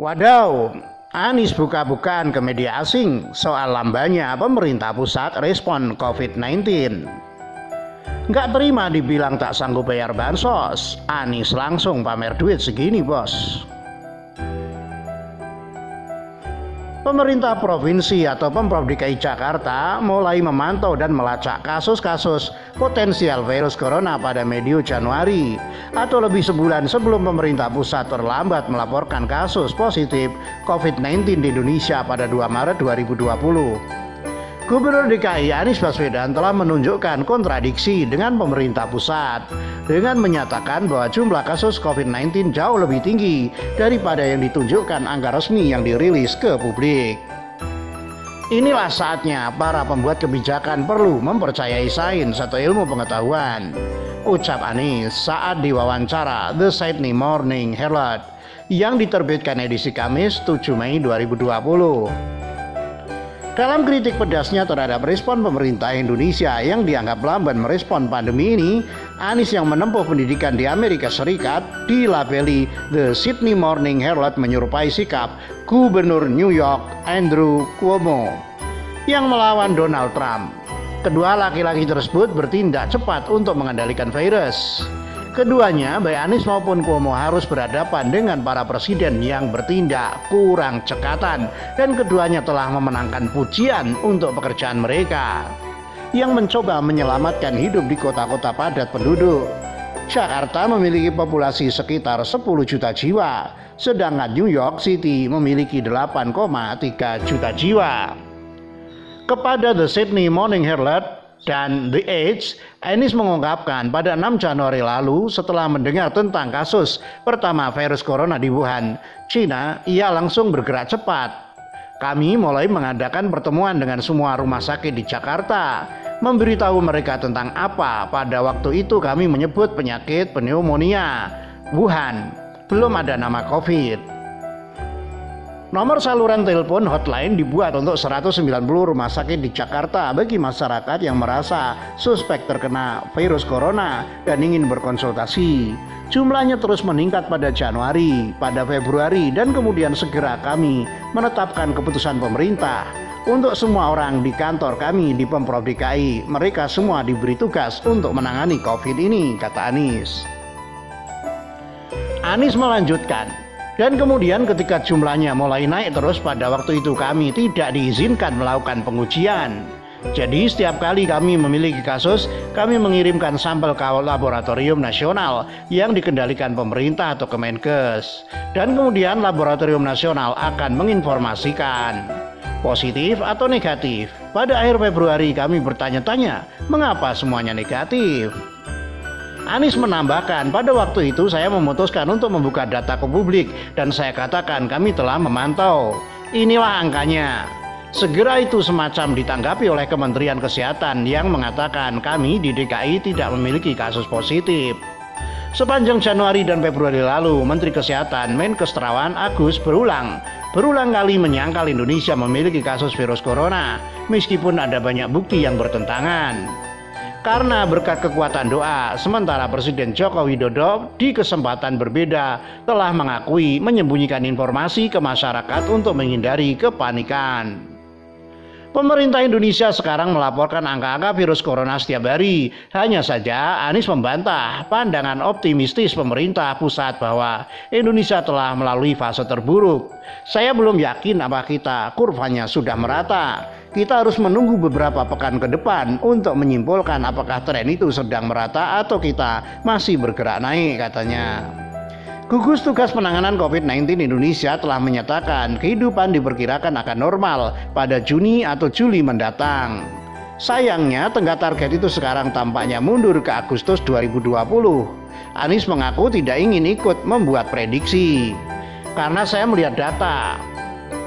Wadaw, Anies buka-bukaan ke media asing soal lambannya pemerintah pusat respon COVID-19. Nggak terima dibilang tak sanggup bayar bansos, Anies langsung pamer duit segini bos. Pemerintah provinsi atau Pemprov DKI Jakarta mulai memantau dan melacak kasus-kasus potensial virus corona pada medio Januari atau lebih sebulan sebelum pemerintah pusat terlambat melaporkan kasus positif COVID-19 di Indonesia pada 2 Maret 2020. Gubernur DKI Anies Baswedan telah menunjukkan kontradiksi dengan pemerintah pusat dengan menyatakan bahwa jumlah kasus COVID-19 jauh lebih tinggi daripada yang ditunjukkan angka resmi yang dirilis ke publik. Inilah saatnya para pembuat kebijakan perlu mempercayai sains atau ilmu pengetahuan, ucap Anies saat diwawancara The Sydney Morning Herald yang diterbitkan edisi Kamis 7 Mei 2020. Dalam kritik pedasnya terhadap respon pemerintah Indonesia yang dianggap lamban merespon pandemi ini, Anies yang menempuh pendidikan di Amerika Serikat dilabeli The Sydney Morning Herald menyerupai sikap Gubernur New York Andrew Cuomo yang melawan Donald Trump. Kedua laki-laki tersebut bertindak cepat untuk mengendalikan virus. Keduanya, baik Anies maupun Cuomo, harus berhadapan dengan para presiden yang bertindak kurang cekatan, dan keduanya telah memenangkan pujian untuk pekerjaan mereka yang mencoba menyelamatkan hidup di kota-kota padat penduduk. Jakarta memiliki populasi sekitar 10 juta jiwa, sedangkan New York City memiliki 8,3 juta jiwa. Kepada The Sydney Morning Herald dan The Age, Anies mengungkapkan pada 6 Januari lalu setelah mendengar tentang kasus pertama virus corona di Wuhan, China, ia langsung bergerak cepat. Kami mulai mengadakan pertemuan dengan semua rumah sakit di Jakarta, memberitahu mereka tentang apa pada waktu itu kami menyebut penyakit pneumonia Wuhan, belum ada nama COVID. Nomor saluran telepon hotline dibuat untuk 190 rumah sakit di Jakarta bagi masyarakat yang merasa suspek terkena virus corona dan ingin berkonsultasi. Jumlahnya terus meningkat pada Januari, pada Februari, dan kemudian segera kami menetapkan keputusan pemerintah untuk semua orang di kantor kami di Pemprov DKI. Mereka semua diberi tugas untuk menangani COVID ini, kata Anies. Anies melanjutkan, dan kemudian ketika jumlahnya mulai naik terus, pada waktu itu kami tidak diizinkan melakukan pengujian. Jadi setiap kali kami memiliki kasus, kami mengirimkan sampel ke laboratorium nasional yang dikendalikan pemerintah atau Kemenkes. Dan kemudian laboratorium nasional akan menginformasikan positif atau negatif. Pada akhir Februari kami bertanya-tanya, mengapa semuanya negatif? Anies menambahkan, pada waktu itu saya memutuskan untuk membuka data ke publik dan saya katakan kami telah memantau. Inilah angkanya. Segera itu semacam ditanggapi oleh Kementerian Kesehatan yang mengatakan kami di DKI tidak memiliki kasus positif. Sepanjang Januari dan Februari lalu, Menteri Kesehatan Menkes Terawan Agus berulang kali menyangkal Indonesia memiliki kasus virus corona, meskipun ada banyak bukti yang bertentangan. Karena berkat kekuatan doa, sementara Presiden Joko Widodo di kesempatan berbeda telah mengakui menyembunyikan informasi ke masyarakat untuk menghindari kepanikan. Pemerintah Indonesia sekarang melaporkan angka-angka virus corona setiap hari. Hanya saja Anies membantah pandangan optimistis pemerintah pusat bahwa Indonesia telah melalui fase terburuk. Saya belum yakin apakah kurvanya sudah merata. Kita harus menunggu beberapa pekan ke depan untuk menyimpulkan apakah tren itu sedang merata atau kita masih bergerak naik, katanya. Gugus Tugas Penanganan COVID-19 Indonesia telah menyatakan kehidupan diperkirakan akan normal pada Juni atau Juli mendatang. Sayangnya, tenggat target itu sekarang tampaknya mundur ke Agustus 2020. Anies mengaku tidak ingin ikut membuat prediksi. Karena saya melihat data,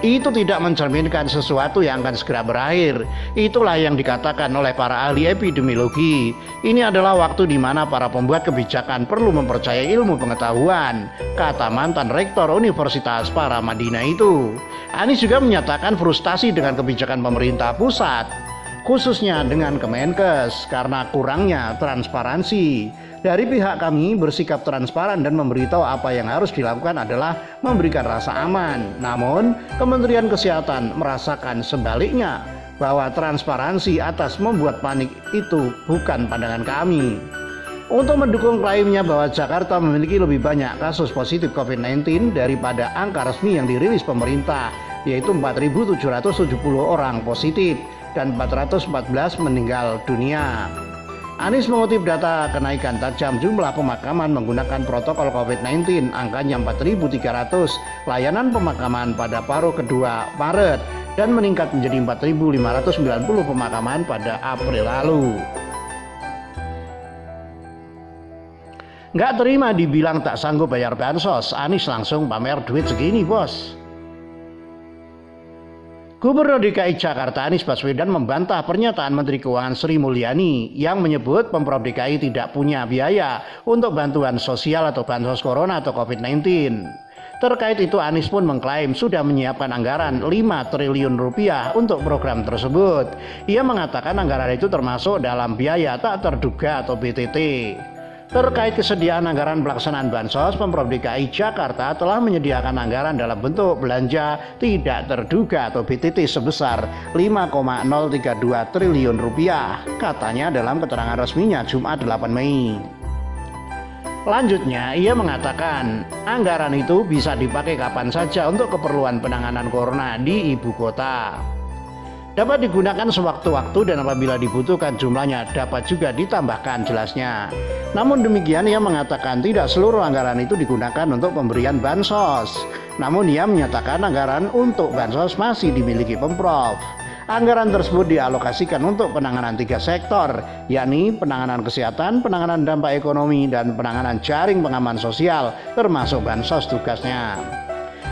itu tidak mencerminkan sesuatu yang akan segera berakhir. Itulah yang dikatakan oleh para ahli epidemiologi. Ini adalah waktu di mana para pembuat kebijakan perlu mempercayai ilmu pengetahuan, kata mantan rektor Universitas Paramadina itu. Anies juga menyatakan frustasi dengan kebijakan pemerintah pusat. khususnya dengan Kemenkes karena kurangnya transparansi. Dari pihak kami bersikap transparan dan memberitahu apa yang harus dilakukan adalah memberikan rasa aman. Namun, Kementerian Kesehatan merasakan sebaliknya, bahwa transparansi atas membuat panik itu bukan pandangan kami. Untuk mendukung klaimnya bahwa Jakarta memiliki lebih banyak kasus positif COVID-19 daripada angka resmi yang dirilis pemerintah, yaitu 4.770 orang positif dan 414 meninggal dunia. Anies mengutip data kenaikan tajam jumlah pemakaman menggunakan protokol COVID-19, angkanya 4.300, layanan pemakaman pada paruh kedua Maret, dan meningkat menjadi 4.590 pemakaman pada April lalu. Nggak terima dibilang tak sanggup bayar bansos, Anies langsung pamer duit segini bos. Gubernur DKI Jakarta Anies Baswedan membantah pernyataan Menteri Keuangan Sri Mulyani yang menyebut Pemprov DKI tidak punya biaya untuk bantuan sosial atau bansos corona atau COVID-19. Terkait itu Anies pun mengklaim sudah menyiapkan anggaran 5 triliun rupiah untuk program tersebut. Ia mengatakan anggaran itu termasuk dalam biaya tak terduga atau BTT. Terkait kesediaan anggaran pelaksanaan bansos, Pemprov DKI Jakarta telah menyediakan anggaran dalam bentuk belanja tidak terduga atau BTT sebesar 5,032 triliun rupiah, katanya dalam keterangan resminya Jumat 8 Mei. Lanjutnya, ia mengatakan anggaran itu bisa dipakai kapan saja untuk keperluan penanganan corona di ibu kota. Dapat digunakan sewaktu-waktu dan apabila dibutuhkan jumlahnya dapat juga ditambahkan, jelasnya. Namun demikian ia mengatakan tidak seluruh anggaran itu digunakan untuk pemberian bansos. Namun ia menyatakan anggaran untuk bansos masih dimiliki Pemprov. Anggaran tersebut dialokasikan untuk penanganan 3 sektor, yakni penanganan kesehatan, penanganan dampak ekonomi, dan penanganan jaring pengaman sosial, termasuk bansos tugasnya.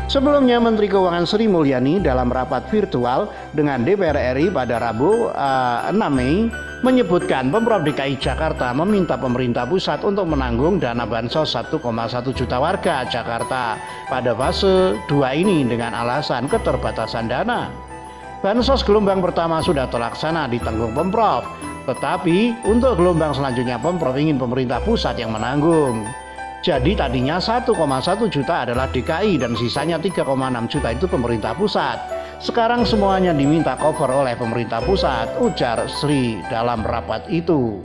Sebelumnya Menteri Keuangan Sri Mulyani dalam rapat virtual dengan DPR RI pada Rabu 6 Mei menyebutkan Pemprov DKI Jakarta meminta pemerintah pusat untuk menanggung dana bansos 1,1 juta warga Jakarta pada fase 2 ini dengan alasan keterbatasan dana. Bansos gelombang pertama sudah terlaksana ditanggung Pemprov, tetapi untuk gelombang selanjutnya Pemprov ingin pemerintah pusat yang menanggung. Jadi tadinya 1,1 juta adalah DKI dan sisanya 3,6 juta itu pemerintah pusat. Sekarang semuanya diminta cover oleh pemerintah pusat, ujar Sri dalam rapat itu.